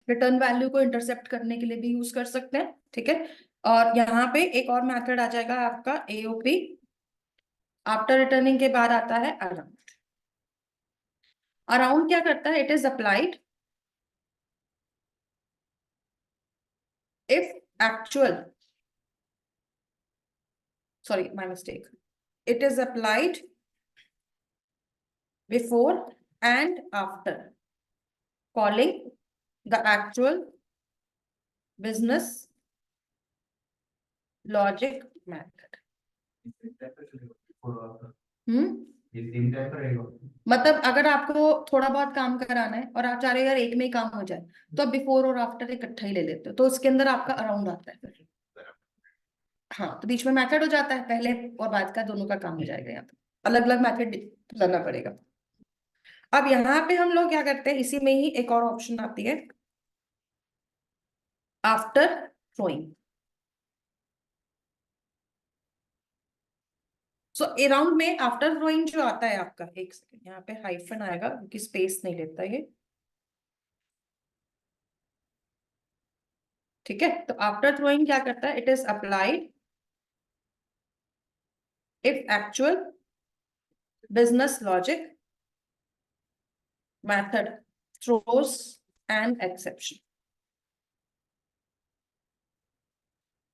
Return value को intercept करने के लिए भी यूज कर सकते हैं, ठीक है। और यहाँ पे एक और मेथड आ जाएगा आपका एओपी। आफ्टर रिटर्निंग के बाद आता है अराउंड। अराउंड क्या करता है? It is applied if actual, sorry, my mistake. It is applied before and after calling the actual business logic method. मतलब अगर आपको थोड़ा बहुत काम कराना है और आप चाह रहे हो यार एक में ही काम हो जाए, तो आप बिफोर और आफ्टर इकट्ठा ही ले लेते हो, तो उसके अंदर आपका अराउंड आता है फिर। हाँ, तो बीच में मेथड हो जाता है, पहले और बाद का दोनों का काम हो जाएगा। यहाँ पे अलग अलग मेथड करना पड़ेगा। अब यहाँ पे हम लोग क्या करते हैं, इसी में ही एक और ऑप्शन आती है आफ्टर थ्रोइंग। सो अराउंड में आफ्टर थ्रोइंग जो आता है आपका, एक सेकंड, यहाँ पे हाइफन आएगा क्योंकि स्पेस नहीं लेता ये, ठीक है। तो आफ्टर थ्रोइंग क्या करता है? It is applied if actual business logic method throws an exception.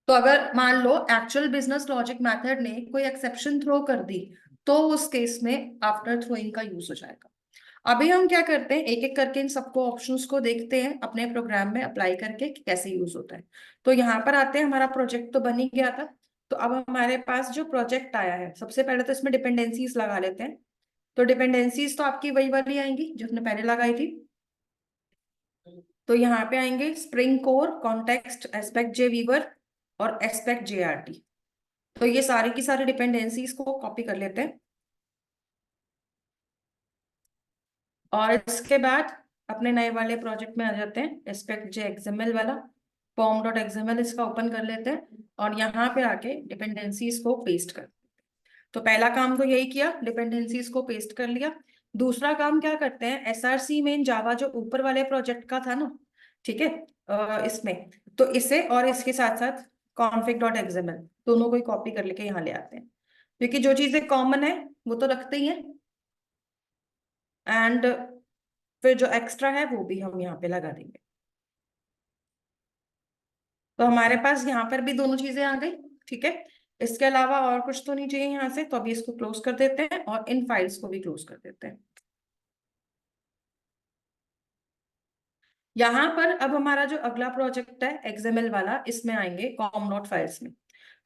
तो अगर मान लो एक्चुअल बिजनेस लॉजिक मेथड ने कोई एक्सेप्शन थ्रो कर दी, तो उस केस में आफ्टर थ्रोइंग का यूज हो जाएगा। अभी हम क्या करते हैं, एक एक करके इन सबको ऑप्शंस को देखते हैं अपने प्रोग्राम में अप्लाई करके कि कैसे यूज होता है। तो यहाँ पर आते हैं, हमारा प्रोजेक्ट तो बन ही गया था। तो अब हमारे पास जो प्रोजेक्ट आया है, सबसे पहले तो इसमें डिपेंडेंसीज लगा लेते हैं। तो डिपेंडेंसीज तो आपकी वही वाली आएंगी जो हमने पहले लगाई थी। तो यहाँ पे आएंगे स्प्रिंग कोर, कॉन्टेक्स्ट, एस्पेक्ट जे वीवर और एस्पेक्ट जे आर टी। तो ये सारी की सारी डिपेंडेंसीज को कॉपी कर लेते हैं और इसके बाद अपने नए वाले प्रोजेक्ट में आ जाते हैं, एस्पेक्ट जे एक्सएमएल वाला। फॉर्म डॉट एक्सएमएल इसका ओपन कर लेते हैं और यहाँ पे आके डिपेंडेंसीज को पेस्ट कर। तो पहला काम तो यही किया, डिपेंडेंसीज को पेस्ट कर लिया। दूसरा काम क्या करते हैं, एसआरसी मेन जावा जो ऊपर वाले प्रोजेक्ट का था ना, ठीक है, इसमें तो इसे और इसके साथ साथ कॉन्फिग डॉट एक्सएमएल दोनों को ही कॉपी कर लेके यहाँ ले आते हैं, क्योंकि जो चीजें कॉमन है वो तो रखते ही हैं, एंड फिर जो एक्स्ट्रा है वो भी हम यहाँ पे लगा देंगे। तो हमारे पास यहाँ पर भी दोनों चीजें आ गई, ठीक है। इसके अलावा और कुछ तो नहीं चाहिए यहाँ से, तो अभी इसको क्लोज कर देते हैं और इन फाइल्स को भी क्लोज कर देते हैं। यहाँ पर अब हमारा जो अगला प्रोजेक्ट है एक्सएमएल वाला, इसमें आएंगे कॉम नोट फाइल्स में।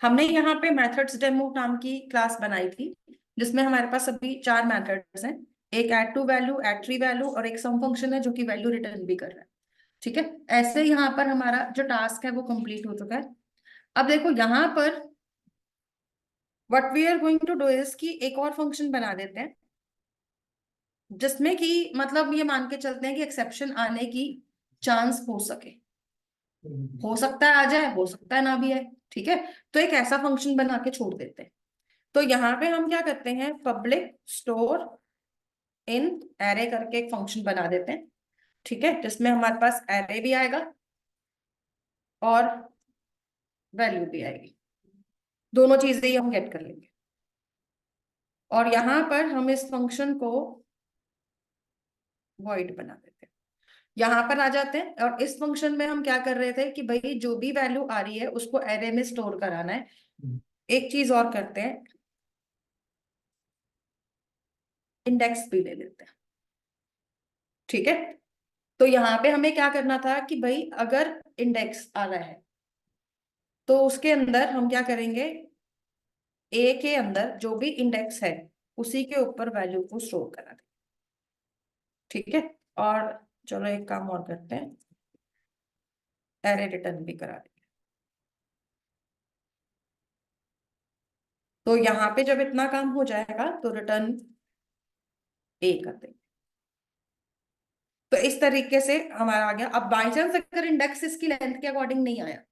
हमने यहाँ पे मेथड्स डेमो नाम की क्लास बनाई थी, जिसमें हमारे पास अभी 4 मेथड्स हैं। एक add two value, add three value और एक सम फंक्शन है जो कि वैल्यू रिटर्न भी कर रहा है, ठीक है। ऐसे यहाँ पर हमारा जो टास्क है वो कंप्लीट हो चुका है। अब देखो यहाँ पर what we are going to do is कि एक और फंक्शन बना देते हैं, जिसमें कि मतलब ये मान के चलते हैं कि एक्सेप्शन आने की चांस हो सके। हो सकता है आ जाए, हो सकता है ना भी है, ठीक है। तो एक ऐसा फंक्शन बना के छोड़ देते हैं। तो यहाँ पे हम क्या करते हैं, पब्लिक स्टोर इन एरे करके एक फंक्शन बना देते हैं, ठीक है, जिसमें हमारे पास एरे भी आएगा और वैल्यू भी आएगी, दोनों चीजें ही हम गेट कर लेंगे। और यहाँ पर हम इस फंक्शन को वॉइड बना देते हैं, यहाँ पर आ जाते हैं। और इस फंक्शन में हम क्या कर रहे थे कि भाई जो भी वैल्यू आ रही है उसको एरे में स्टोर कराना है। एक चीज और करते हैं, इंडेक्स भी ले लेते हैं, ठीक है। तो यहाँ पे हमें क्या करना था कि भाई अगर इंडेक्स आ रहा है तो उसके अंदर हम क्या करेंगे, ए के अंदर जो भी इंडेक्स है उसी के ऊपर वैल्यू को स्टोर करा दें, ठीक है। और चलो एक काम और करते हैं, एरे रिटर्न भी करा दें। तो यहाँ पे जब इतना काम हो जाएगा तो रिटर्न ए कर देंगे। तो इस तरीके से हमारा आ गया। अब बाई चांस अगर इंडेक्स इसकी लेंथ के अकॉर्डिंग नहीं आया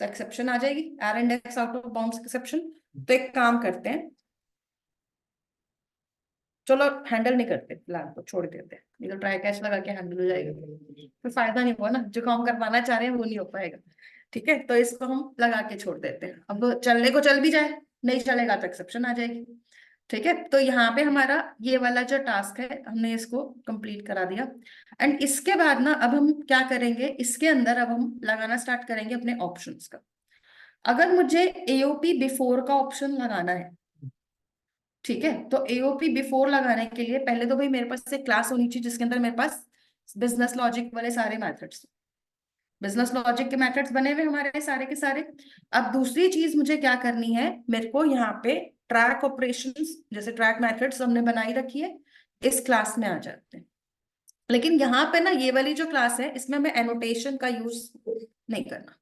तो एक्सेप्शन आ जाएगी, एर index out of bounds exception. तो एक काम करते हैं, चलो हैंडल नहीं करते प्लान को, छोड़ देते हैं, ये तो ट्राई कैश लगा के हैंडल हो जाएगा, तो फायदा नहीं हुआ ना, जो काम करवाना चाह रहे हैं वो नहीं हो पाएगा। ठीक है, तो इसको हम लगा के छोड़ देते हैं। अब चलने को चल भी जाए, नहीं चलेगा तो एक्सेप्शन आ जाएगी। ठीक है, तो यहाँ पे हमारा ये वाला जो टास्क है हमने इसको कंप्लीट करा दिया। एंड इसके बाद ना अब हम क्या करेंगे, इसके अंदर अब हम लगाना स्टार्ट करेंगे अपने ऑप्शंस का। अगर मुझे एओपी बिफोर का ऑप्शन लगाना है, ठीक है, तो एओपी बिफोर लगाने के लिए पहले तो भाई मेरे पास एक क्लास होनी चाहिए जिसके अंदर मेरे पास बिजनेस लॉजिक वाले सारे मैथड्स, बिजनेस लॉजिक के मैथड्स बने हुए हमारे सारे के सारे। अब दूसरी चीज मुझे क्या करनी है, मेरे को यहाँ पे ट्रैक ऑपरेशंस जैसे ट्रैक मैथड्स हमने बनाई रखी है, इस क्लास में आ जाते हैं। लेकिन यहाँ पे ना ये वाली जो क्लास है इसमें हमें एनोटेशन का यूज नहीं करना।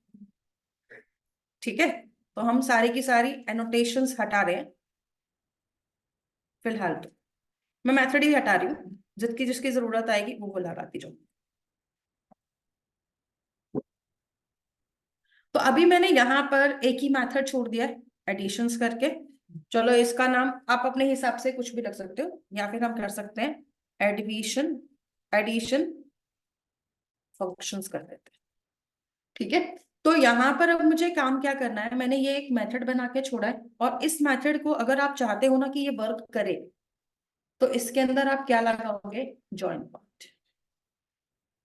ठीक है, तो हम सारी की सारी एनोटेशंस हटा रहे हैं फिलहाल। तो मैं मेथड ही हटा रही हूँ, जिसकी जिसकी जरूरत आएगी वो लगाती जाऊँ। तो अभी मैंने यहाँ पर एक ही मेथड छोड़ दिया है एडिशंस करके। चलो इसका नाम आप अपने हिसाब से कुछ भी रख सकते हो, या फिर हम कर सकते हैं एडिशन, एडिशन फंक्शंस कर देते हैं। ठीक है, तो यहाँ पर अब मुझे काम क्या करना है, मैंने ये एक मेथड बना के छोड़ा है, और इस मेथड को अगर आप चाहते हो ना कि ये वर्क करे, तो इसके अंदर आप क्या लगाओगे, जॉइन पॉइंट।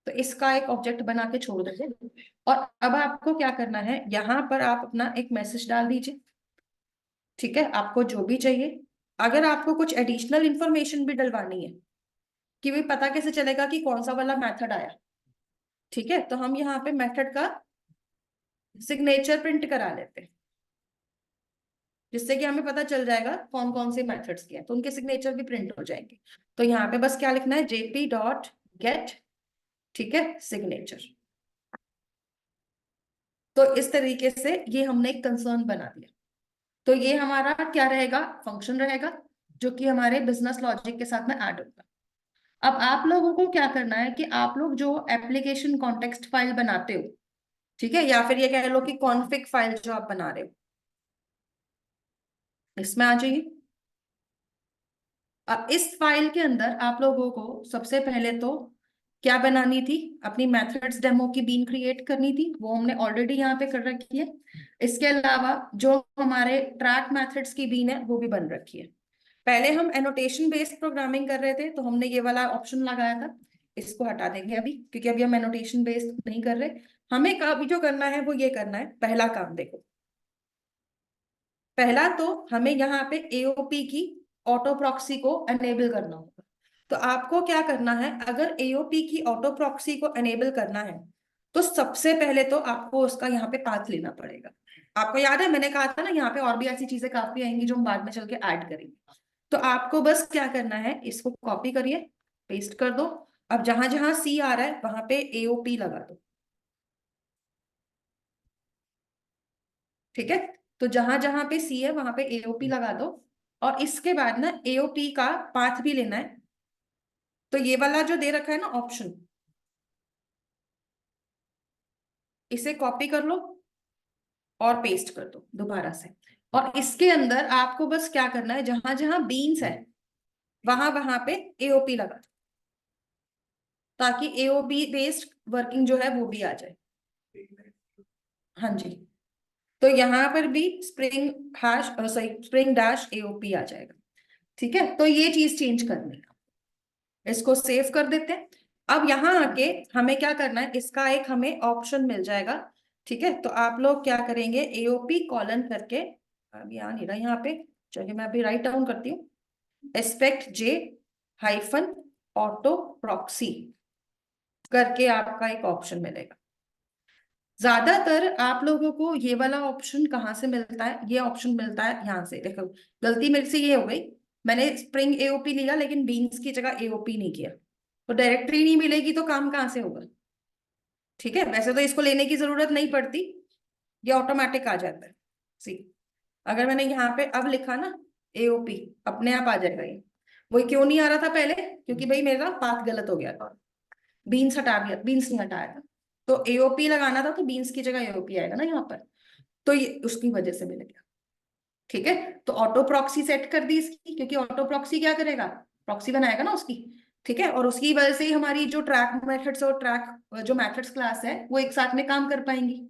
तो इसका एक ऑब्जेक्ट बना के छोड़ दीजिए, और अब आपको क्या करना है, यहाँ पर आप अपना एक मैसेज डाल दीजिए। ठीक है, आपको जो भी चाहिए, अगर आपको कुछ एडिशनल इंफॉर्मेशन भी डलवानी है कि भाई पता कैसे चलेगा कि कौन सा वाला मेथड आया, ठीक है, तो हम यहाँ पे मेथड का सिग्नेचर प्रिंट करा लेते हैं, जिससे कि हमें पता चल जाएगा कौन कौन से मेथड्स के हैं, तो उनके सिग्नेचर भी प्रिंट हो जाएंगे। तो यहाँ पे बस क्या लिखना है, जेपी डॉट गेट, ठीक है, सिग्नेचर। तो इस तरीके से ये हमने एक कंसर्न बना दिया। तो ये हमारा क्या रहेगा, फंक्शन रहेगा, जो कि हमारे बिजनेस लॉजिक के साथ में ऐड होगा। अब आप लोगों को क्या करना है कि आप लोग जो एप्लीकेशन कॉन्टेक्स्ट फाइल बनाते हो, ठीक है, या फिर ये कह लो कि कॉन्फिग फाइल जो आप बना रहे हो, इसमें आ जाइए। अब इस फाइल के अंदर आप लोगों को सबसे पहले तो क्या बनानी थी, अपनी मेथड्स डेमो की बीन क्रिएट करनी थी, वो हमने ऑलरेडी यहाँ पे कर रखी है। इसके अलावा जो हमारे ट्रैक मेथड्स की बीन है वो भी बन रखी है। पहले हम एनोटेशन बेस्ड प्रोग्रामिंग कर रहे थे, तो हमने ये वाला ऑप्शन लगाया था, इसको हटा देंगे अभी, क्योंकि अभी हम एनोटेशन बेस्ड नहीं कर रहे। हमें अभी जो करना है वो ये करना है, पहला काम देखो, पहला तो हमें यहाँ पे एओपी की ऑटो प्रॉक्सी को एनेबल करना होगा। तो आपको क्या करना है, अगर एओपी की ऑटो प्रॉक्सी को एनेबल करना है, तो सबसे पहले तो आपको उसका यहाँ पे पाथ लेना पड़ेगा। आपको याद है मैंने कहा था ना, यहाँ पे और भी ऐसी चीजें काफी आएंगी जो हम बाद में चल के ऐड करेंगे। तो आपको बस क्या करना है, इसको कॉपी करिए, पेस्ट कर दो। अब जहां जहां सी आ रहा है वहां पे एओपी लगा दो। ठीक है, तो जहां जहां पे सी है वहां पे एओपी लगा दो। और इसके बाद ना एओपी का पाथ भी लेना है। तो ये वाला जो दे रखा है ना ऑप्शन, इसे कॉपी कर लो और पेस्ट कर दो दोबारा से। और इसके अंदर आपको बस क्या करना है, जहां जहां बीन्स है वहां वहां पे एओपी लगा दो, ताकि एओपी बेस्ड वर्किंग जो है वो भी आ जाए। हाँ जी, तो यहाँ पर भी spring hash, sorry, spring dash AOP आ जाएगा। ठीक है, तो ये चीज चेंज करनी है, इसको सेव कर देते हैं। अब यहाँ आके हमें क्या करना है, इसका एक हमें ऑप्शन मिल जाएगा। ठीक है, तो आप लोग क्या करेंगे, एओपी कॉलन करके, अभी आ नहीं रहा यहाँ पे, चलिए मैं अभी राइट डाउन करती हूँ, एस्पेक्ट जे हाइफन ऑटो प्रॉक्सी करके आपका एक ऑप्शन मिलेगा। ज्यादातर आप लोगों को ये वाला ऑप्शन कहाँ से मिलता है, ये ऑप्शन मिलता है यहाँ से, देखो गलती मेरे से ये हो गई, मैंने स्प्रिंग एओपी लिया लेकिन बीन्स की जगह एओपी नहीं किया, तो डायरेक्टरी नहीं मिलेगी तो काम कहाँ से होगा। ठीक है, वैसे तो इसको लेने की जरूरत नहीं पड़ती, ये ऑटोमेटिक आ जाता है। सी, अगर मैंने यहाँ पे अब लिखा ना एओपी, अपने आप आ जाएगा ये। वही क्यों नहीं आ रहा था पहले, क्योंकि भाई मेरा पाथ गलत हो गया था, बीन्स हटा दिया, बीन्स नहीं हटाया था, तो एओपी लगाना था, तो बीन्स की जगह एओपी आएगा ना यहाँ पर, तो ये उसकी वजह से मिल गया। ठीक है, तो ऑटो प्रॉक्सी सेट कर दी इसकी, क्योंकि ऑटो प्रॉक्सी क्या करेगा, प्रॉक्सी बनाएगा ना उसकी, ठीक है, और उसकी वजह से ही हमारी जो ट्रैक मेथड्स और ट्रैक जो मेथड्स क्लास है वो एक साथ में काम कर पाएंगी।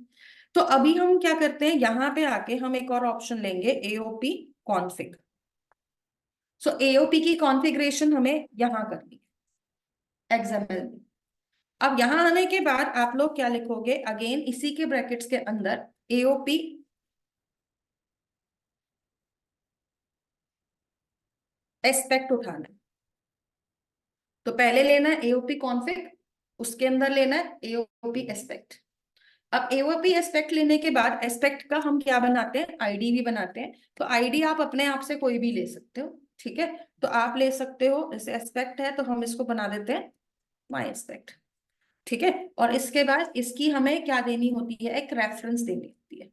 तो अभी हम क्या करते हैं, यहाँ पे आके हम एक और ऑप्शन लेंगे, एओपी कॉन्फ़िग। सो एओपी की कॉन्फ़िगरेशन हमें यहाँ करनी है एक्सएमएल में। अब यहाँ आने के बाद आप लोग क्या लिखोगे, अगेन इसी के ब्रैकेट्स के अंदर एओपी एस्पेक्ट उठाना है। तो पहले लेना है एओपी कॉन्फ़िग, उसके अंदर लेना है एओपी एस्पेक्ट। अब एओपी एस्पेक्ट लेने के बाद एस्पेक्ट का हम क्या बनाते हैं, आईडी भी बनाते हैं। तो आईडी आप अपने आप से कोई भी ले सकते हो, ठीक है। तो आप ले सकते हो, जैसे एस्पेक्ट है तो हम इसको बना देते हैं माई एस्पेक्ट, ठीक है। और इसके बाद इसकी हमें क्या देनी होती है, एक रेफरेंस देनी होती है।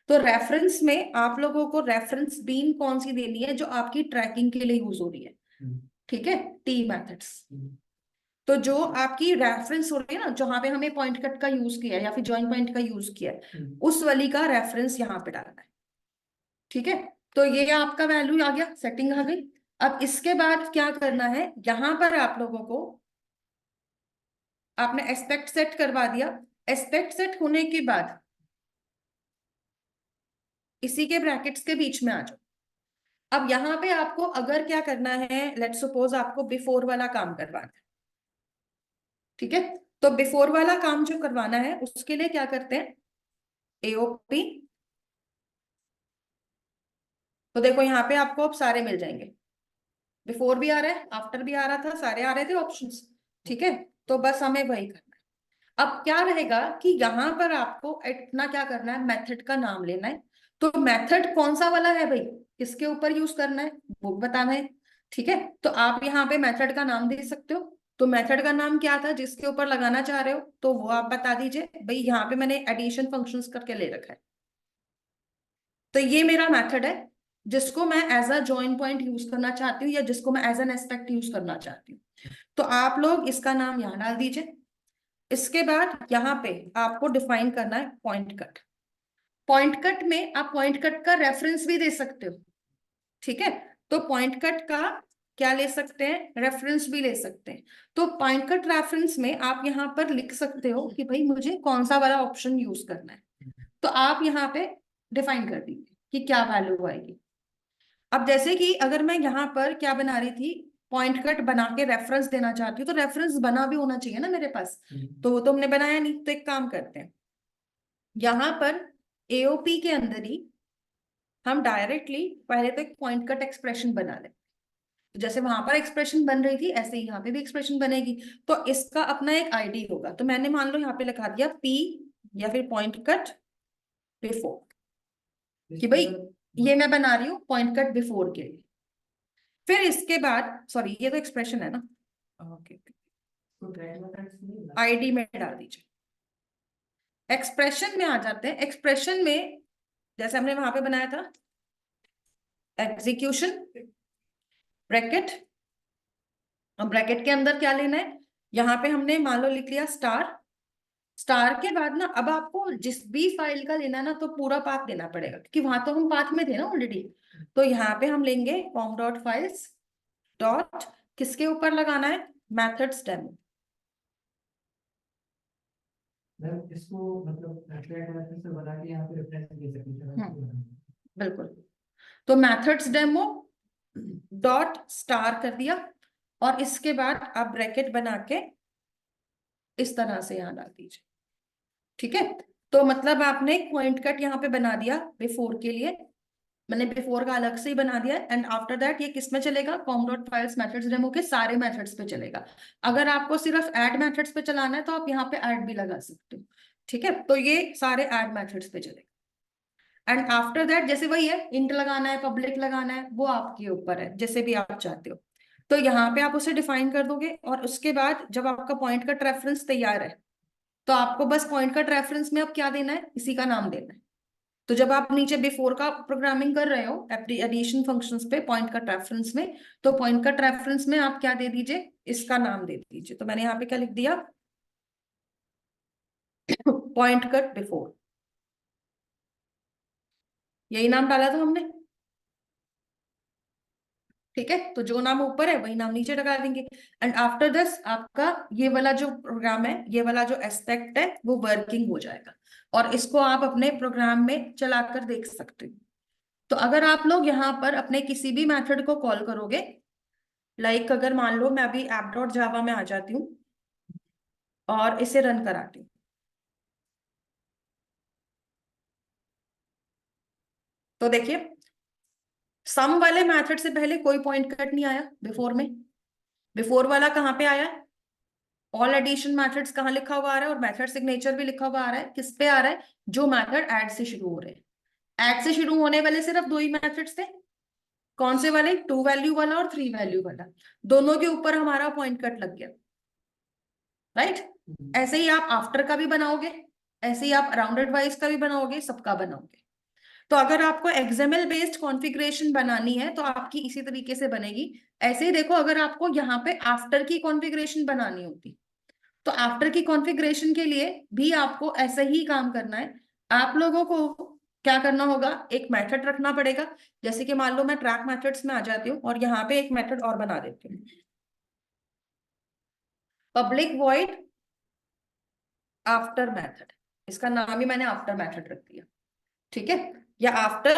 तो रेफरेंस में आप लोगों को रेफरेंस बीन कौन सी देनी है, जो आपकी ट्रैकिंग के लिए यूज हो रही है, ठीक है, टी मेथड्स। तो जो आपकी रेफरेंस हो रही है ना, जहां पे हमें पॉइंट कट का यूज किया है या फिर जॉइंट पॉइंट का यूज किया है, उस वाली का रेफरेंस यहाँ पे डालना है, ठीक है। तो ये आपका वैल्यू आ गया, सेटिंग आ गई। अब इसके बाद क्या करना है, यहां पर आप लोगों को, आपने एस्पेक्ट सेट करवा दिया। एस्पेक्ट सेट होने के बाद इसी के ब्रैकेट्स के बीच में आ जाओ। अब यहाँ पे आपको अगर क्या करना है, लेट सपोज आपको बिफोर वाला काम करवाना है, ठीक है। तो बिफोर वाला काम जो करवाना है उसके लिए क्या करते हैं, एओपी। तो देखो यहाँ पे आपको अब सारे मिल जाएंगे, बिफोर भी आ रहा है, आफ्टर भी आ रहा था, सारे आ रहे थे ऑप्शंस, ठीक है। तो बस हमें वही करना है। अब क्या रहेगा कि यहाँ पर आपको इतना क्या करना है, मेथड का नाम लेना है। तो मेथड कौन सा वाला है भाई, किसके ऊपर यूज करना है वो बताना है, ठीक है। तो आप यहाँ पे मेथड का नाम दे सकते हो। तो मेथड का नाम क्या था जिसके ऊपर लगाना चाह रहे हो, तो वो आप बता दीजिए। भाई यहाँ पे मैंने एडिशन फंक्शंस करके ले रखा है, तो ये मेरा मेथड है जिसको मैं as a join point use करना चाहती हूँ, या जिसको मैं एज एन एस्पेक्ट यूज करना चाहती हूँ। तो आप लोग इसका नाम यहाँ डाल दीजिए। इसके बाद यहाँ पे आपको डिफाइन करना है पॉइंट कट। पॉइंट कट में आप पॉइंट कट का रेफरेंस भी दे सकते हो, ठीक है। तो पॉइंट कट का क्या ले सकते हैं, रेफरेंस भी ले सकते हैं। तो पॉइंट कट रेफरेंस में आप यहाँ पर लिख सकते हो कि भाई मुझे कौन सा वाला ऑप्शन यूज करना है। तो आप यहाँ पे डिफाइन कर दीजिए कि क्या वैल्यू आएगी। अब जैसे कि अगर मैं यहाँ पर क्या बना रही थी, पॉइंट कट बना के रेफरेंस देना चाहती हूँ, तो रेफरेंस बना भी होना चाहिए ना मेरे पास। तो वो तो हमने बनाया नहीं, तो एक काम करते हैं, यहाँ पर एओपी के अंदर ही हम डायरेक्टली पहले तो एक पॉइंट कट एक्सप्रेशन बना लें। तो जैसे वहां पर एक्सप्रेशन बन रही थी ऐसे ही यहाँ पे भी एक्सप्रेशन बनेगी। तो इसका अपना एक आईडी होगा। तो मैंने मान लो यहाँ पे लिखा दिया पी या फिर पॉइंट कट बिफोर, कि भाई ये मैं बना रही हूँ पॉइंट कट बिफोर के लिए। फिर इसके बाद, सॉरी ये तो एक्सप्रेशन है ना, ओके, आईडी में डाल दीजिए। एक्सप्रेशन में आ जाते हैं। एक्सप्रेशन में जैसे हमने वहां पे बनाया था, एग्जीक्यूशन ब्रैकेट। और ब्रैकेट के अंदर क्या लेना है, यहाँ पे हमने मान लो लिख लिया स्टार। स्टार के बाद ना अब आपको जिस भी फाइल का लेना ना, तो पूरा पाथ देना पड़ेगा, क्योंकि वहां तो हम पाथ में थे ना ऑलरेडी। तो यहाँ पे हम लेंगे कॉम डॉट फाइल्स डॉट, किसके ऊपर लगाना है, मैथड्स डेमो। इसको मतलब से बना के यहाँ पे रेफरेंस दे सकते हैं। बिल्कुल। तो मैथड्स डेमो डॉट स्टार कर दिया, और इसके बाद आप ब्रैकेट बना के इस तरह से यहाँ डाल दीजिए, ठीक है। तो मतलब आपने एक पॉइंट कट यहाँ पे बना दिया बिफोर के लिए, मैंने बिफोर का अलग से ही बना दिया। एंड आफ्टर दैट ये किस में चलेगा, com dot files methods demo के सारे मेथड्स पे चलेगा। अगर आपको सिर्फ ऐड मेथड्स पे चलाना है तो आप यहाँ पे ऐड भी लगा सकते हो, ठीक है। तो ये सारे ऐड मेथड्स पे चलेगा। एंड आफ्टर दैट जैसे वही है, इंट लगाना है पब्लिक लगाना है, वो आपके ऊपर है, जैसे भी आप चाहते हो। तो यहाँ पे आप उसे डिफाइन कर दोगे, और उसके बाद जब आपका पॉइंट कट रेफरेंस तैयार है, तो आपको बस पॉइंट कट रेफरेंस में अब क्या देना है, इसी का नाम देना है। तो जब आप नीचे बिफोर का प्रोग्रामिंग कर रहे हो एडिशन फंक्शंस पे पॉइंट कट रेफरेंस में, तो पॉइंट कट रेफरेंस में आप क्या दे दीजिए, इसका नाम दे दीजिए। तो मैंने यहाँ पे क्या लिख दिया, पॉइंट कट बिफोर, यही नाम डाला था हमने, ठीक है, तो जो नाम ऊपर है वही नाम नीचे लगा देंगे। एंड आफ्टर दिस आपका ये वाला जो प्रोग्राम है, ये वाला जो एस्पेक्ट है वो वर्किंग हो जाएगा, और इसको आप अपने प्रोग्राम में चलाकर देख सकते हो। तो अगर आप लोग यहाँ पर अपने किसी भी मेथड को कॉल करोगे, लाइक अगर मान लो मैं अभी ऐप डॉट जावा में आ जाती हूँ और इसे रन कराती हूँ, तो देखिए सम वाले मेथड से पहले कोई पॉइंट कट नहीं आया बिफोर में। बिफोर वाला कहाँ पे आया है? ऑल एडिशन मेथड्स कहाँ लिखा हुआ आ रहा है, और मेथड सिग्नेचर भी लिखा हुआ आ रहा है। किस पे आ रहा है? जो मेथड ऐड से शुरू हो रहे हैं। ऐड से शुरू होने वाले सिर्फ दो ही मेथड्स थे। कौन से वाले? 2 वैल्यू वाला और 3 वैल्यू वाला। दोनों के ऊपर हमारा पॉइंट कट लग गया, राइट। ऐसे ही आप आफ्टर का भी बनाओगे, ऐसे ही आप राउंडेड वाइज का भी बनाओगे, सबका बनाओगे। तो अगर आपको एक्सएमएल बेस्ड कॉन्फ़िगरेशन बनानी है तो आपकी इसी तरीके से बनेगी। ऐसे ही देखो, अगर आपको यहाँ पे आफ्टर की कॉन्फ़िगरेशन बनानी होती तो आफ्टर की कॉन्फ़िगरेशन के लिए भी आपको ऐसा ही काम करना है। आप लोगों को क्या करना होगा, एक मेथड रखना पड़ेगा। जैसे कि मान लो मैं ट्रैक मेथड्स में आ जाती हूँ और यहाँ पे एक मेथड और बना देती हूँ, पब्लिक वॉइड आफ्टर मेथड। इसका नाम ही मैंने आफ्टर मेथड रख दिया, ठीक है, या आफ्टर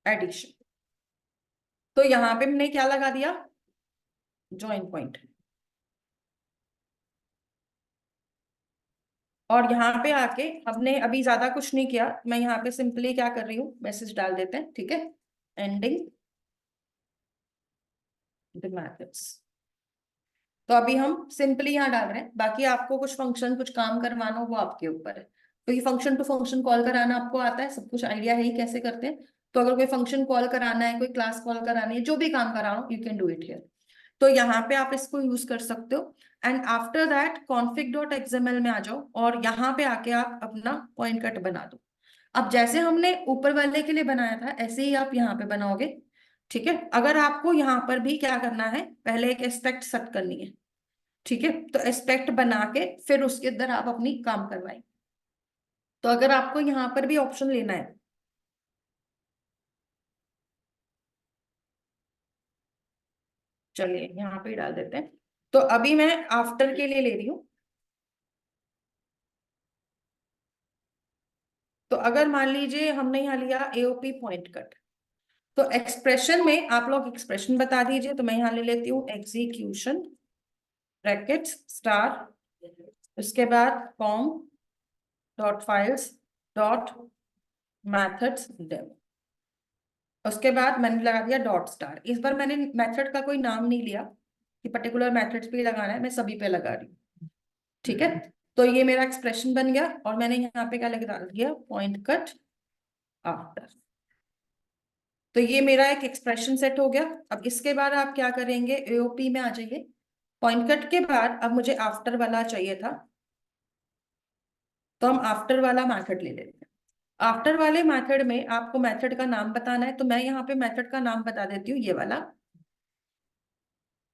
एडिशन। तो यहाँ पे मैंने क्या लगा दिया? Join point. और यहाँ पे आके हमने अभी ज्यादा कुछ नहीं किया, मैं यहाँ पे सिंपली क्या कर रही हूँ, मैसेज डाल देते हैं, ठीक है, एंडिंग द मैथड्स। तो अभी हम सिंपली यहाँ डाल रहे हैं, बाकी आपको कुछ फंक्शन कुछ काम करवाना हो वो आपके ऊपर है। तो ये फंक्शन टू फंक्शन कॉल कराना आपको आता है, सब कुछ आइडिया है ही कैसे करते हैं। तो अगर कोई फंक्शन कॉल कराना है, कोई क्लास कॉल करानी है, जो भी काम कराना, you can do it here. तो यहाँ पे आप इसको यूज कर सकते हो। And after that config dot XML में आ जाओ और यहाँ पे आके आप अपना पॉइंट कट बना दो। अब जैसे हमने ऊपर वाले के लिए बनाया था ऐसे ही आप यहाँ पे बनाओगे, ठीक है। अगर आपको यहाँ पर भी क्या करना है, पहले एक एस्पेक्ट सेट करनी है, ठीक है, तो एस्पेक्ट बना के फिर उसके अंदर आप अपनी काम करवाएं। तो अगर आपको यहाँ पर भी ऑप्शन लेना है, चलिए यहाँ पे ही डाल देते हैं। तो अभी मैं आफ्टर के लिए ले रही हूँ। तो अगर मान लीजिए हमने यहाँ लिया एओपी पॉइंट कट, तो एक्सप्रेशन में आप लोग एक्सप्रेशन बता दीजिए। तो मैं यहाँ ले लेती हूँ एग्जीक्यूशन ब्रैकेट्स स्टार, उसके बाद com dot files dot methods demo. उसके बाद मैंने लगा दिया डॉट स्टार। इस बार मैंने मेथड का कोई नाम नहीं लिया कि पर्टिकुलर मेथड्स पे लगाना है, मैं सभी पे लगा रही हूँ, ठीक है। तो ये मेरा एक्सप्रेशन बन गया और मैंने यहाँ पे क्या लगा दिया, पॉइंट कट आफ्टर। तो ये मेरा एक एक्सप्रेशन सेट हो गया। अब इसके बाद आप क्या करेंगे, एओपी में आ जाइए। पॉइंट कट के बाद अब मुझे आफ्टर वाला चाहिए था, तो हम आफ्टर वाला मेथड ले लेते हैं। आफ्टर वाले मेथड में आपको मेथड का नाम बताना है, तो मैं यहाँ पे मेथड का नाम बता देती हूँ, ये वाला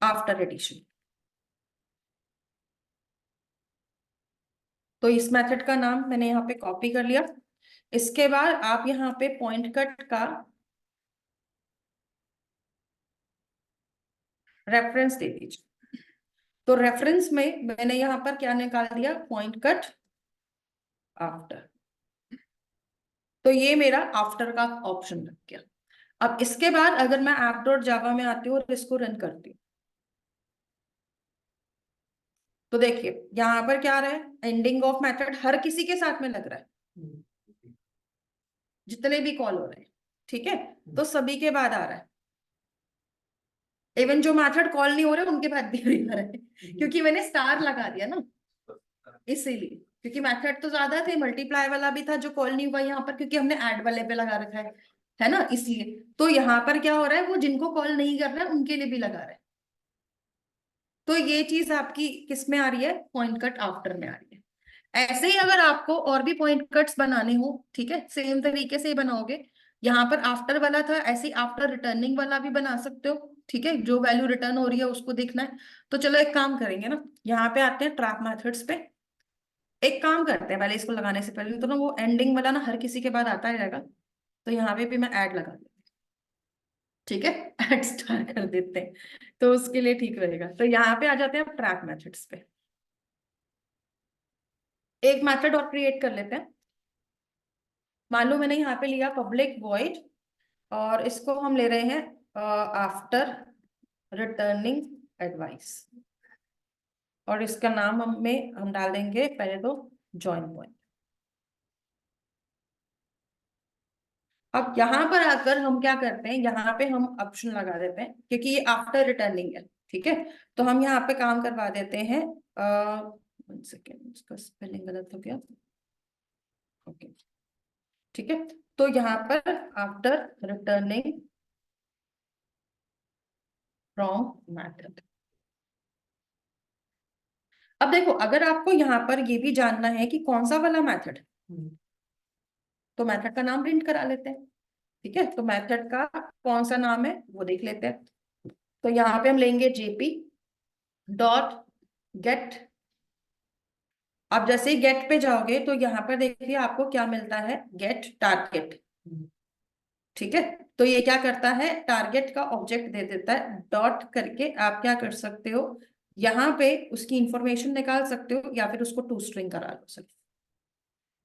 आफ्टर एडिशन। तो इस मेथड का नाम मैंने यहाँ पे कॉपी कर लिया। इसके बाद आप यहाँ पे पॉइंट कट का रेफरेंस दे दीजिए। तो रेफरेंस में मैंने यहाँ पर क्या निकाल दिया, पॉइंट कट आफ्टर। तो ये मेरा आफ्टर का ऑप्शन लग गया। अब इसके बाद अगर मैं ऐप डॉट जावा में आती हूँ और इसको रन करती हूँ, तो देखिए यहाँ पर क्या आ रहा है, एंडिंग ऑफ मेथड हर किसी के साथ में लग रहा है, जितने भी कॉल हो रहे हैं, ठीक है। तो सभी के बाद आ रहा है, इवन जो मेथड कॉल नहीं हो रहे उनके बाद भी आ रहा है, क्योंकि मैंने स्टार लगा दिया ना, इसीलिए। क्योंकि मेथड तो ज्यादा थे, मल्टीप्लाई वाला भी था जो कॉल नहीं हुआ यहाँ पर, क्योंकि हमने ऐड वाले पे लगा रखा है ना, इसलिए। तो यहाँ पर क्या हो रहा है, वो जिनको कॉल नहीं कर रहा है उनके लिए भी लगा रहा है। तो ये चीज आपकी किस में आ रही है, पॉइंट कट आफ्टर में आ रही है। ऐसे ही अगर आपको और भी पॉइंट कट्स बनाने हो, ठीक है, सेम तरीके से ही बनाओगे। यहाँ पर आफ्टर वाला था, ऐसे ही आफ्टर रिटर्निंग वाला भी बना सकते हो, ठीक है, जो वैल्यू रिटर्न हो रही है उसको देखना है। तो चलो एक काम करेंगे ना, यहाँ पे आते हैं ट्रैप मेथड्स पे। एक काम करते हैं, पहले इसको लगाने से पहले तो ना वो एंडिंग वाला ना हर किसी के बाद आता ही रहेगा, तो यहाँ पे भी मैं ऐड लगा दूँ। ठीक है, एट स्टार कर देते हैं तो उसके लिए ठीक रहेगा। तो यहाँ पे आ जाते हैं अब ट्रैक मेथड्स पे। एक मेथड और क्रिएट कर लेते हैं। मान लो मैंने यहाँ पे लिया पब्लिक वॉइड, और इसको हम ले रहे हैं आफ्टर रिटर्निंग एडवाइस, और इसका नाम हम डाल देंगे पहले तो जॉइन पॉइंट। अब यहाँ पर आकर हम क्या करते हैं, यहाँ पे हम ऑप्शन लगा देते हैं क्योंकि ये आफ्टर रिटर्निंग है। ठीक है, तो हम यहाँ पे काम करवा देते हैं, 1 सेकेंड, इसका स्पेलिंग गलत हो गया। ओके, ठीक है, तो यहाँ पर आफ्टर रिटर्निंग फ्रॉम मैथड। अब देखो, अगर आपको यहाँ पर ये भी जानना है कि कौन सा वाला मैथड, तो मैथड का नाम प्रिंट करा लेते हैं। ठीक है, तो मेथड का कौन सा नाम है वो देख लेते हैं। तो यहाँ पे हम लेंगे जेपी डॉट गेट। आप जैसे ही गेट पे जाओगे तो यहाँ पर देखिए आपको क्या मिलता है, गेट टारगेट। ठीक है, तो ये क्या करता है, टारगेट का ऑब्जेक्ट दे देता है। डॉट करके आप क्या कर सकते हो, यहाँ पे उसकी इंफॉर्मेशन निकाल सकते हो या फिर उसको टू स्ट्रिंग करा लो सकते।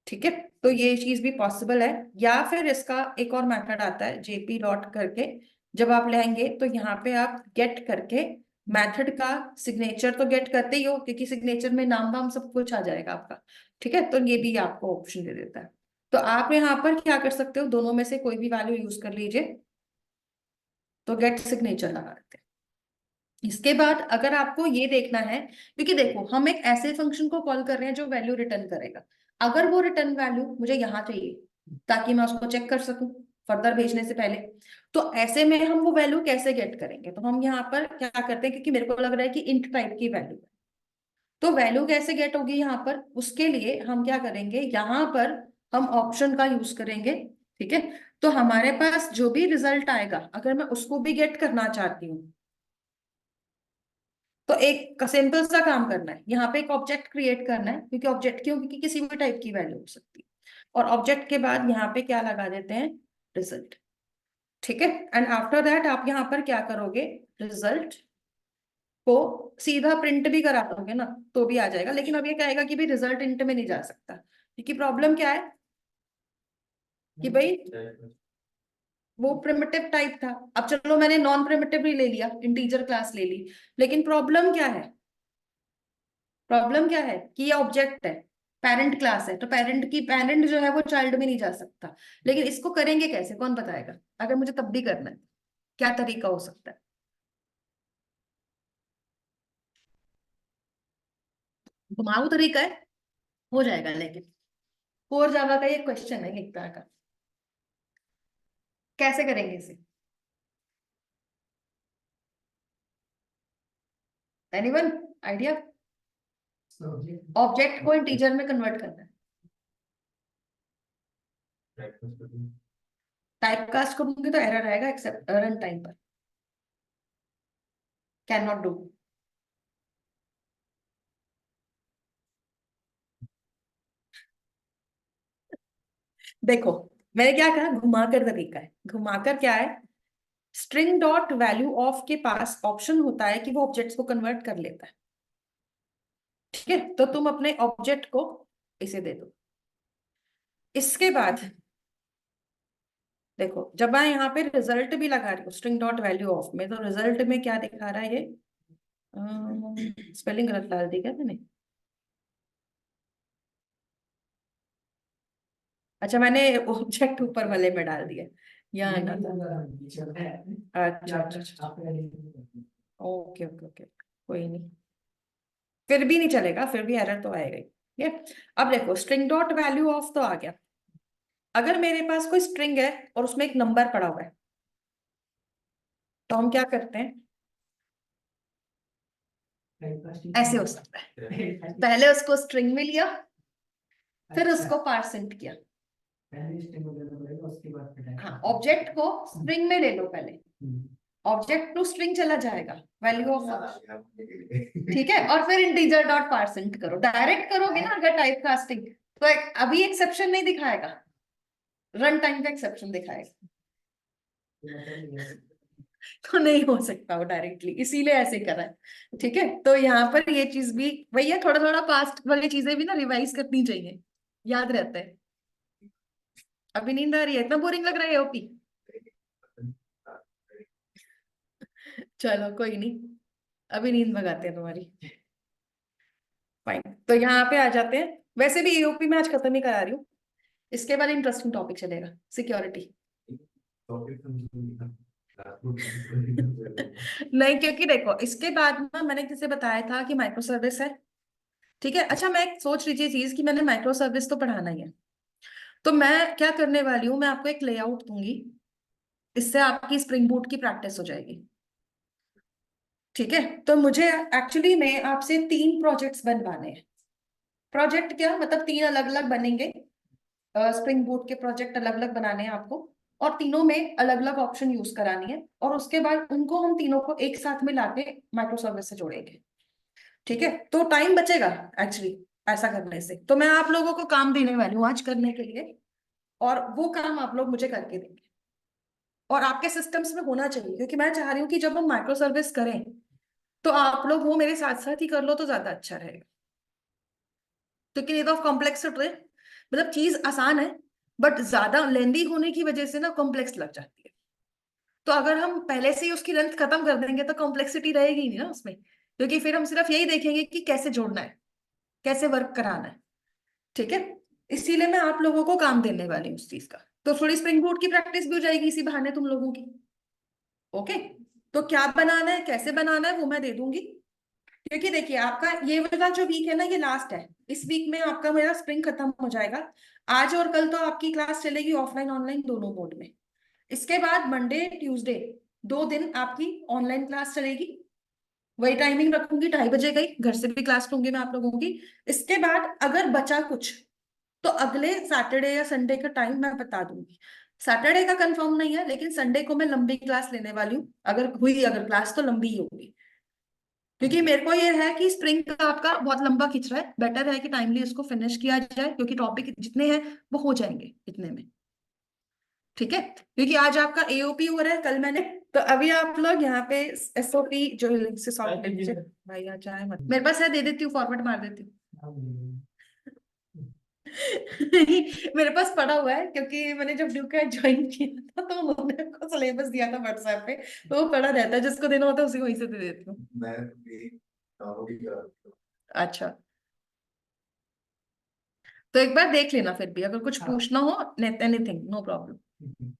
ठीक है, तो ये चीज भी पॉसिबल है। या फिर इसका एक और मेथड आता है जेपी डॉट करके। जब आप लेंगे तो यहाँ पे आप गेट करके मेथड का सिग्नेचर तो गेट करते ही हो, क्योंकि सिग्नेचर में नाम वाम सब कुछ आ जाएगा आपका। ठीक है, तो ये भी आपको ऑप्शन दे देता है। तो आप यहाँ पर क्या कर सकते हो, दोनों में से कोई भी वैल्यू यूज कर लीजिए। तो गेट सिग्नेचर लगा देते हैं। इसके बाद अगर आपको ये देखना है, क्योंकि देखो हम एक ऐसे फंक्शन को कॉल कर रहे हैं जो वैल्यू रिटर्न करेगा, अगर वो रिटर्न वैल्यू मुझे यहाँ चाहिए ताकि मैं उसको चेक कर सकूं फर्दर भेजने से पहले, तो ऐसे में हम वो वैल्यू कैसे गेट करेंगे। तो हम यहाँ पर क्या करते हैं, क्योंकि मेरे को लग रहा है कि इंट टाइप की वैल्यू है, तो वैल्यू कैसे गेट होगी यहाँ पर, उसके लिए हम क्या करेंगे, यहाँ पर हम ऑप्शन का यूज करेंगे। ठीक है, तो हमारे पास जो भी रिजल्ट आएगा अगर मैं उसको भी गेट करना चाहती हूँ, तो एक सिंपल सा काम करना है, यहाँ पे एक ऑब्जेक्ट क्रिएट करना है, क्योंकि ऑब्जेक्ट क्यों, क्योंकि किसी भी टाइप की वैल्यू हो सकती है। और ऑब्जेक्ट के बाद यहाँ पे क्या लगा देते हैं, रिजल्ट। ठीक है, एंड आफ्टर दैट आप यहाँ पर क्या करोगे, रिजल्ट को सीधा प्रिंट भी करा दोगे ना तो भी आ जाएगा, लेकिन अब ये कहेगा कि भाई रिजल्ट इंट में नहीं जा सकता, क्योंकि प्रॉब्लम क्या है कि भाई वो प्रिमिटिव टाइप था। अब चलो मैंने नॉन प्रिमिटिव भी ले लिया, इंटीजर क्लास ले ली, लेकिन प्रॉब्लम क्या है, प्रॉब्लम क्या है कि ये ऑब्जेक्ट है, पेरेंट क्लास है, तो पेरेंट जो है वो चाइल्ड में नहीं जा सकता। लेकिन इसको करेंगे कैसे, कौन बताएगा, अगर मुझे तब भी करना है क्या तरीका हो सकता है। घुमाऊ तरीका है, हो जाएगा, लेकिन कोर जावा का ये क्वेश्चन है एक तरह का, कैसे करेंगे इसे, एनीवन आइडिया। ऑब्जेक्ट को इंटीजर में कन्वर्ट करना है, टाइप कास्ट करूंगी तो एरर आएगा एक्सेप्ट रन टाइम पर, कैन नॉट डू। देखो मैंने क्या कहा, घुमाकर तरीका है। घुमाकर क्या है, स्ट्रिंग डॉट वैल्यू ऑफ के पास ऑप्शन होता है कि वो ऑब्जेक्ट्स को कन्वर्ट कर लेता है। ठीक है, तो तुम अपने ऑब्जेक्ट को इसे दे दो। इसके बाद देखो, जब मैं यहाँ पे रिजल्ट भी लगा रही हूँ स्ट्रिंग डॉट वैल्यू ऑफ में, तो रिजल्ट में क्या दिखा रहा है, ये स्पेलिंग गलत डाल दी क्या मैंने, अच्छा मैंने ऑब्जेक्ट ऊपर वाले में डाल दिया, यहाँ आना था। अच्छा अच्छा अच्छा, ओके ओके ओके, कोई नहीं, फिर भी नहीं चलेगा, फिर भी एरर तो आएगा ही। ठीक है, अब देखो स्ट्रिंग डॉट वैल्यू ऑफ तो आ गया। अगर मेरे पास कोई स्ट्रिंग है और उसमें एक नंबर पड़ा हुआ है, तो हम क्या करते हैं, ऐसे हो सकता है, पहले उसको स्ट्रिंग में लिया, फिर उसको पार्सेंट किया। हाँ, ऑब्जेक्ट को स्ट्रिंग में ले लो पहले, ऑब्जेक्ट टू स्ट्रिंग चला जाएगा वैल्यू ऑफ। ठीक है, और फिर इंटीजर डॉट पार्सेंट करो, डायरेक्ट करोगे ना अगर टाइप कास्टिंग, तो अभी एक्सेप्शन नहीं दिखाएगा, रन टाइम का एक्सेप्शन दिखाएगा। तो नहीं हो सकता वो डायरेक्टली, इसीलिए ऐसे करा है। ठीक है, तो यहाँ पर ये चीज भी वही है, थोड़ा थोड़ा पास्ट वाली चीजें भी ना रिवाइज करनी चाहिए, याद रहता है। अभी नींद आ रही है, इतना बोरिंग लग रहा है ओपी। चलो कोई नहीं, अभी नींद भगाते हैं तुम्हारी। फाइन, तो यहाँ पे आ जाते हैं। वैसे भी एओपी में आज खत्म ही करा रही हूँ, इसके बाद इंटरेस्टिंग टॉपिक चलेगा, सिक्योरिटी। नहीं, क्योंकि देखो इसके बाद ना मैंने किसे बताया था कि माइक्रो सर्विस है। ठीक है, अच्छा मैं एक सोच लीजिए चीज कि मैंने माइक्रो सर्विस तो पढ़ाना ही है, तो मैं क्या करने वाली हूँ, मैं आपको एक लेआउट दूंगी, इससे आपकी स्प्रिंग बूट की प्रैक्टिस हो जाएगी। ठीक है, तो मुझे एक्चुअली में आपसे 3 प्रोजेक्ट्स बनवाने हैं। प्रोजेक्ट क्या मतलब, 3 अलग अलग बनेंगे, स्प्रिंग बूट के प्रोजेक्ट अलग अलग बनाने हैं आपको, और तीनों में अलग अलग ऑप्शन यूज करानी है, और उसके बाद उनको हम तीनों को एक साथ में लाके माइक्रो सर्विस से जोड़ेंगे। ठीक है, तो टाइम बचेगा एक्चुअली ऐसा करने से, तो मैं आप लोगों को काम देने वाली हूँ आज करने के लिए, और वो काम आप लोग मुझे करके देंगे, और आपके सिस्टम्स में होना चाहिए, क्योंकि मैं चाह रही हूँ कि जब हम माइक्रो सर्विस करें तो आप लोग वो मेरे साथ साथ ही कर लो तो ज्यादा अच्छा रहेगा। क्योंकि ये तो कॉम्प्लेक्स है, मतलब चीज आसान है, बट ज्यादा लेंदी होने की वजह से ना कॉम्प्लेक्स लग जाती है। तो अगर हम पहले से ही उसकी लेंथ खत्म कर देंगे तो कॉम्प्लेक्सिटी रहेगी ही नहीं ना उसमें, क्योंकि फिर हम सिर्फ यही देखेंगे कि कैसे जोड़ना है, कैसे वर्क कराना है। ठीक है, इसीलिए मैं आप लोगों को काम देने वाली हूँ उस चीज का, तो थोड़ी स्प्रिंग बूट की प्रैक्टिस भी हो जाएगी इसी बहाने तुम लोगों की। ओके, तो क्या बनाना है कैसे बनाना है वो मैं दे दूंगी, क्योंकि देखिए आपका ये वाला जो वीक है ना, ये लास्ट है, इस वीक में आपका मेरा स्प्रिंग खत्म हो जाएगा। आज और कल तो आपकी क्लास चलेगी ऑफलाइन ऑनलाइन दोनों मोड में। इसके बाद मंडे ट्यूसडे 2 दिन आपकी ऑनलाइन क्लास चलेगी, वही टाइमिंग रखूंगी, 2:30 बजे गई, घर से भी क्लास लूंगी मैं आप लोगों की। इसके बाद अगर बचा कुछ तो अगले सैटरडे या संडे का टाइम मैं बता दूंगी। सैटरडे का कंफर्म नहीं है, लेकिन संडे को मैं लंबी क्लास लेने वाली हूँ, अगर क्लास तो लंबी ही होगी, क्योंकि मेरे को ये है कि स्प्रिंग का आपका बहुत लंबा खिंच रहा है, बेटर है कि टाइमली इसको फिनिश किया जाए, क्योंकि टॉपिक जितने हैं वो हो जाएंगे इतने में। ठीक है, क्योंकि आज आपका एओपी हो रहा है, कल मैंने, तो अभी आप लोग यहाँ पे एसओपी जो लिंक से सॉल्व कर लीजिए। भाई आ जाए मत, मेरे पास है, दे देती हूँ, फॉरवर्ड मार देती हूँ। नहीं, मेरे पास पड़ा हुआ है, क्योंकि मैंने जब ड्यू का ज्वाइन किया था तो उन्होंने को सिलेबस दिया था व्हाट्सएप पे, तो वो पड़ा रहता है, जिसको देना होता है उसी वहीं से दे देती हूँ। मैं भी डाउनलोड ही करा देता हूँ। अच्छा, तो एक बार देख लेना, फिर भी अगर कुछ पूछना हो, एनीथिंग नो प्रॉब्लम।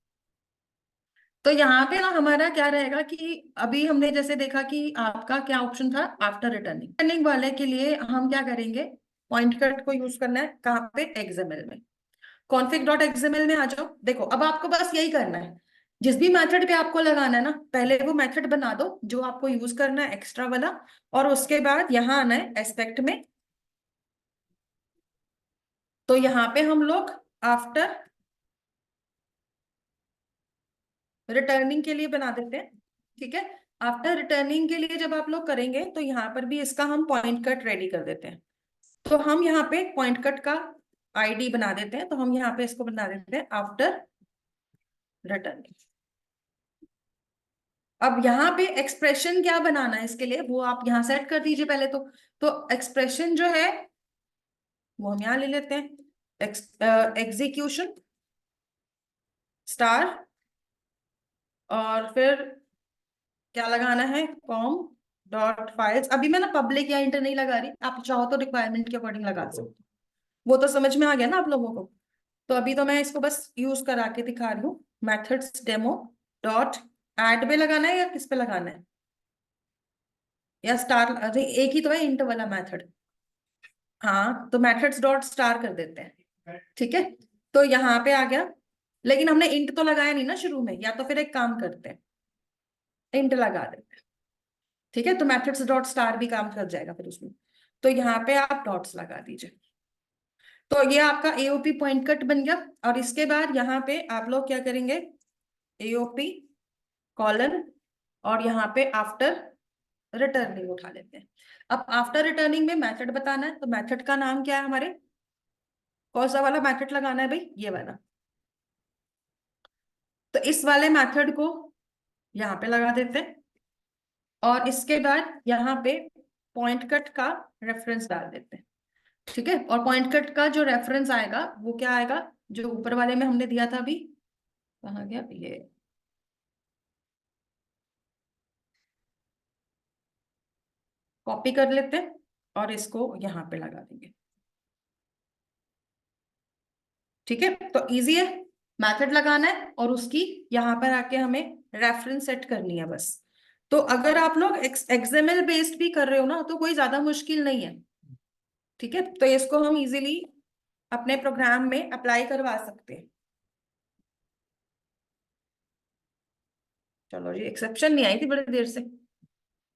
तो यहाँ पे ना हमारा क्या रहेगा कि अभी हमने जैसे देखा कि आपका क्या ऑप्शन था, आफ्टर रिटर्निंग, रिटर्निंग वाले के लिए हम क्या करेंगे, पॉइंट कट को यूज करना है कहाँ पे, एक्सएमएल में। कॉन्फिग डॉट एक्सएमएल में आ जाओ, देखो अब आपको बस यही करना है, जिस भी मेथड पे आपको लगाना है ना, पहले वो मेथड बना दो जो आपको यूज करना है एक्स्ट्रा वाला, और उसके बाद यहाँ आना है एस्पेक्ट में, तो यहाँ पे हम लोग आफ्टर रिटर्निंग के लिए बना देते हैं। ठीक है, आफ्टर रिटर्निंग के लिए जब आप लोग करेंगे तो यहाँ पर भी इसका हम पॉइंट कट रेडी कर देते हैं, तो हम यहाँ पे पॉइंट कट का आईडी बना देते हैं, तो हम यहाँ पे इसको बना देते हैं आफ्टर रिटर्निंग। अब यहाँ पे एक्सप्रेशन क्या बनाना है इसके लिए वो आप यहाँ सेट कर दीजिए पहले तो एक्सप्रेशन जो है वो हम यहाँ ले लेते हैं, एग्जीक्यूशन स्टार, और फिर क्या लगाना है, कॉम डॉट फाइल्स। अभी मैं ना पब्लिक या इंटर नहीं लगा रही, आप चाहो तो रिक्वायरमेंट के अकॉर्डिंग लगा सकते हो, वो तो समझ में आ गया ना आप लोगों को। तो अभी तो मैं इसको बस यूज करा के दिखा रही हूँ, मेथड्स डेमो डॉट ऐड पे लगाना है या किस पे लगाना है, या स्टार, अरे एक ही तो है इंटर वाला मेथड। हाँ, तो मेथड्स डॉट स्टार कर देते हैं। ठीक है, तो यहाँ पे आ गया, लेकिन हमने इंट तो लगाया नहीं ना शुरू में, या तो फिर एक काम करते हैं, इंट लगा देते हैं। ठीक है, तो मैट्रिक्स डॉट स्टार भी काम कर जाएगा फिर उसमें, तो यहाँ पे आप डॉट्स लगा दीजिए। तो ये आपका एओपी पॉइंट कट बन गया, और इसके बाद यहाँ पे आप लोग क्या करेंगे, एओपी कॉलन, और यहाँ पे आफ्टर रिटर्निंग उठा लेते हैं। अब आफ्टर रिटर्निंग में मेथड बताना है, तो मेथड का नाम क्या है हमारे, कौन सा वाला मेथड लगाना है भाई, ये वाला। तो इस वाले मेथड को यहाँ पे लगा देते हैं, और इसके बाद यहाँ पे पॉइंट कट का रेफरेंस डाल देते हैं। ठीक है, और पॉइंट कट का जो रेफरेंस आएगा वो क्या आएगा, जो ऊपर वाले में हमने दिया था अभी, कहाँ गया ये, कॉपी कर लेते हैं और इसको यहाँ पे लगा देंगे। ठीक है, तो इजी है, मेथड लगाना है और उसकी यहाँ पर आके हमें रेफरेंस सेट करनी है बस। तो अगर आप लोग एक्सएमएल बेस्ड भी कर रहे हो ना तो कोई ज्यादा मुश्किल नहीं है। ठीक है, तो इसको हम इजीली अपने प्रोग्राम में अप्लाई करवा सकते हैं। चलो जी, एक्सेप्शन नहीं आई थी बड़ी देर से,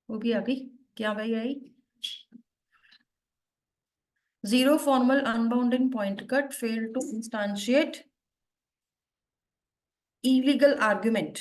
वो भी आ गई। क्या भाई आई, zero formal unbounded point cut fail to instantiate illegal argument.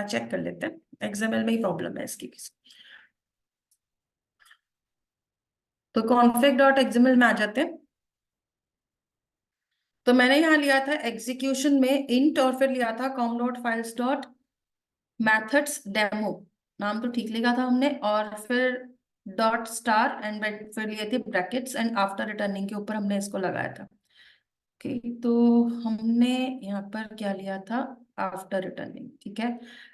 Check कर लेते हैं, एक्सएमएल में ही प्रॉब्लम है इसकी। तो कॉन्फिग डॉट एक्सएमएल में आ जाते हैं। तो मैंने यहाँ लिया था एग्जीक्यूशन में इंट, और फिर लिया था com dot files dot methods demo, नाम तो ठीक लिखा था हमने, और फिर डॉट स्टार एंड फिर लिए थे ब्रैकेट्स एंड आफ्टर रिटर्निंग के ऊपर हमने इसको लगाया था। ओके, तो हमने यहाँ पर क्या लिया था, आफ्टर रिटर्निंग। ठीक है,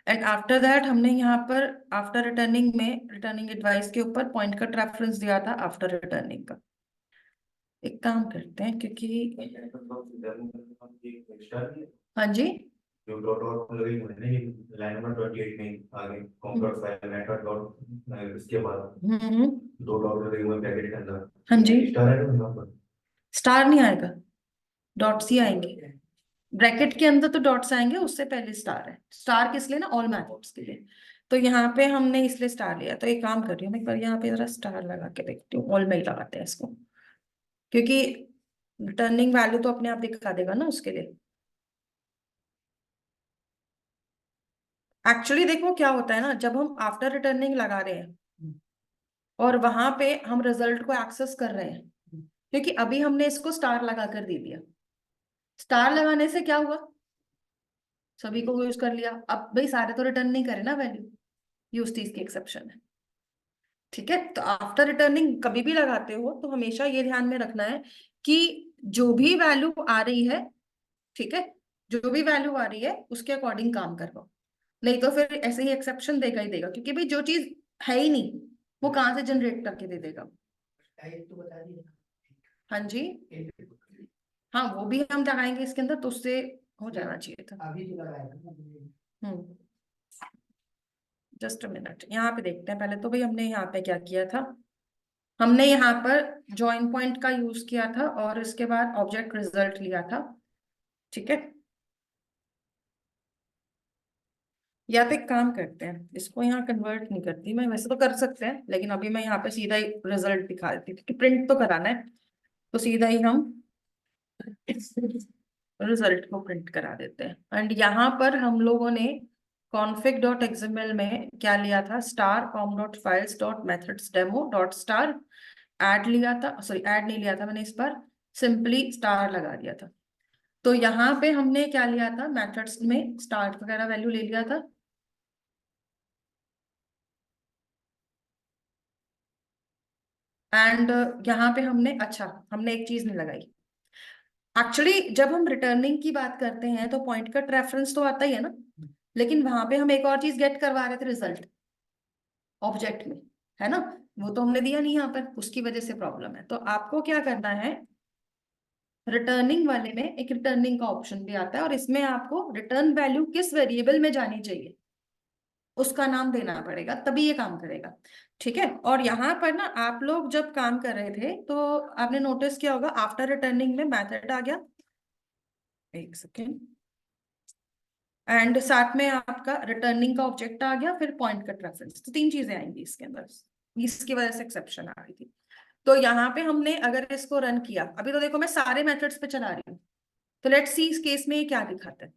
एंड आफ्टर दैट हमने यहाँ पर आफ्टर रिटर्निंग में रिटर्निंग एडवाइस के ऊपर पॉइंट कट रेफरेंस दिया था आफ्टर रिटर्निंग का। एक काम करते हैं, क्योंकि हाँ जी, जो डॉट डॉट लगी हुई है ना, लाइन नंबर 28 में आगे com dot file method dot, इसके बाद दो डॉट लगे हुए ब्रैकेट के अंदर। हाँ जी, स्टार है वहां पर, स्टार नहीं आएगा, डॉट्स ही आएंगे। ब्रैकेट के अंदर तो डॉट्स आएंगे, उससे पहले स्टार है। स्टार किस लिए ना, ऑल मेथड्स के लिए। तो यहाँ पे हमने इसलिए स्टार लिया। तो एक काम कर रही हूँ, मैं एक बार यहाँ पे जरा स्टार लगा के देखती हूँ, ऑल में ही लगाते हैं इसको, क्योंकि रिटर्निंग वैल्यू तो अपने आप दिखा देगा ना उसके लिए। एक्चुअली देखो क्या होता है ना, जब हम आफ्टर रिटर्निंग लगा रहे हैं और वहां पे हम रिजल्ट को एक्सेस कर रहे हैं, क्योंकि अभी हमने इसको स्टार लगा कर दे दिया। स्टार लगाने से क्या हुआ, सभी को यूज कर लिया। अब भाई सारे तो रिटर्न नहीं करे ना वैल्यू, ये उस चीज की एक्सेप्शन है। ठीक है, तो आफ्टर रिटर्निंग कभी भी लगाते हो तो हमेशा ये ध्यान में रखना है कि जो भी वैल्यू आ रही है, ठीक है, जो भी वैल्यू आ रही है उसके अकॉर्डिंग काम करवाओ। नहीं तो फिर ऐसे ही एक्सेप्शन देगा ही देगा, क्योंकि भाई जो चीज है ही नहीं वो कहाँ से जनरेट करके दे देगा। टाइप तो बता दिए। हाँ जी, एक हाँ वो भी हम लगाएंगे इसके अंदर, तो उससे हो जाना चाहिए था। अभी जो लगाया था ना, जस्ट अ मिनट, यहाँ पे देखते हैं पहले। तो भाई हमने यहाँ पे क्या किया था, हमने यहाँ पर जॉइन पॉइंट का यूज किया था और इसके बाद ऑब्जेक्ट रिजल्ट लिया था। ठीक है, या तो एक काम करते हैं, इसको यहाँ कन्वर्ट नहीं करती मैं, वैसे तो कर सकते हैं लेकिन अभी मैं यहाँ पे सीधा ही रिजल्ट दिखा देती हूँ, क्योंकि प्रिंट तो कराना है। तो सीधा ही हम रिजल्ट को प्रिंट करा देते हैं। एंड यहाँ पर हम लोगों ने config डॉट एक्सएमएल में क्या लिया था, star com dot files dot methods demo dot star add लिया था। सॉरी, ऐड नहीं लिया था मैंने, इस पर सिंपली स्टार लगा दिया था। तो यहाँ पे हमने क्या लिया था, मेथड्स में स्टार वगैरह वैल्यू ले लिया था। एंड यहाँ पे हमने, अच्छा हमने एक चीज नहीं लगाई। एक्चुअली जब हम रिटर्निंग की बात करते हैं तो पॉइंट कट रेफरेंस तो आता ही है ना, लेकिन वहां पे हम एक और चीज गेट करवा रहे थे, रिजल्ट ऑब्जेक्ट में, है ना। वो तो हमने दिया नहीं यहाँ पर, उसकी वजह से प्रॉब्लम है। तो आपको क्या करना है, रिटर्निंग वाले में एक रिटर्निंग का ऑप्शन भी आता है और इसमें आपको रिटर्न वैल्यू किस वेरिएबल में जानी चाहिए उसका नाम देना पड़ेगा, तभी ये काम करेगा। ठीक है, और यहाँ पर ना आप लोग जब काम कर रहे थे तो आपने नोटिस किया होगा, आफ्टर रिटर्निंग में मैथड आ गया, एक सेकेंड, एंड साथ में आपका रिटर्निंग का ऑब्जेक्ट आ गया, फिर पॉइंट कट रेफरेंस, तो तीन चीजें आएंगी इसके अंदर, इसकी वजह से एक्सेप्शन आ रही थी। तो यहाँ पे हमने अगर इसको रन किया, अभी तो देखो मैं सारे मेथड्स पे चला रही हूँ, तो लेट्स सी इस केस में ये क्या दिखाता है।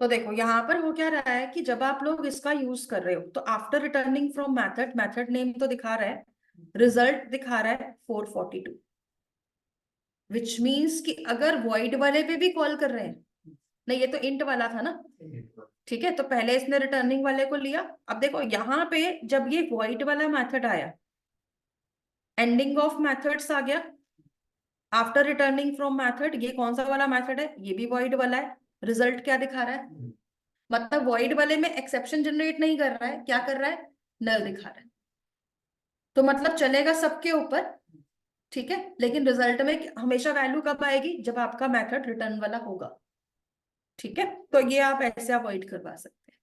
तो देखो यहाँ पर हो क्या रहा है कि जब आप लोग इसका यूज कर रहे हो तो after returning from method, method name तो दिखा रहा है, रिजल्ट दिखा रहा है 442, विच मीन्स कि अगर वॉइड वाले पे भी कॉल कर रहे हैं, नहीं ये तो इंट वाला था ना, ठीक है, तो पहले इसने रिटर्निंग वाले को लिया। अब देखो यहाँ पे जब ये वॉइड वाला मेथड आया, एंडिंग ऑफ मेथड्स आ गया, आफ्टर रिटर्निंग फ्रॉम मेथड, ये कौन सा वाला मेथड है, ये भी वॉइड वाला है, रिजल्ट क्या दिखा रहा है, मतलब वॉइड वाले में एक्सेप्शन जनरेट नहीं कर रहा है, क्या कर रहा है, नल दिखा रहा है। तो मतलब चलेगा सबके ऊपर, ठीक है, लेकिन रिजल्ट में हमेशा वैल्यू कब आएगी, जब आपका मेथड रिटर्न वाला होगा, ठीक है। तो ये आप ऐसे अवॉइड करवा सकते हैं।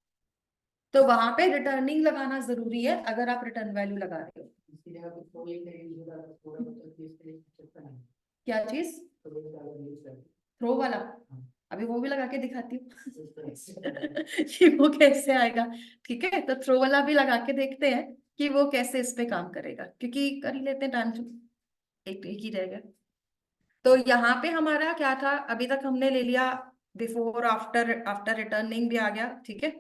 तो वहां पे रिटर्निंग लगाना जरूरी है अगर आप रिटर्न वैल्यू लगा रहे हो। इसकी जगह पे थ्रो एक यूज होगा, थोड़ा मतलब कि इसके लिए चलता नहीं, क्या चीज, थ्रो वाला यूज करते थ्रो वाला, हाँ। अभी वो भी लगा के दिखाती हूँ इस तरह से। कि वो कैसे आएगा, ठीक है। तो थ्रो वाला भी लगा के देखते हैं कि वो कैसे इस पे काम करेगा, क्योंकि कर ही लेते हैं, टाइम एक ही रहेगा। तो यहाँ पे हमारा क्या था, अभी तक हमने ले लिया बिफोर आफ्टर, आफ्टर रिटर्निंग भी आ गया, ठीक है।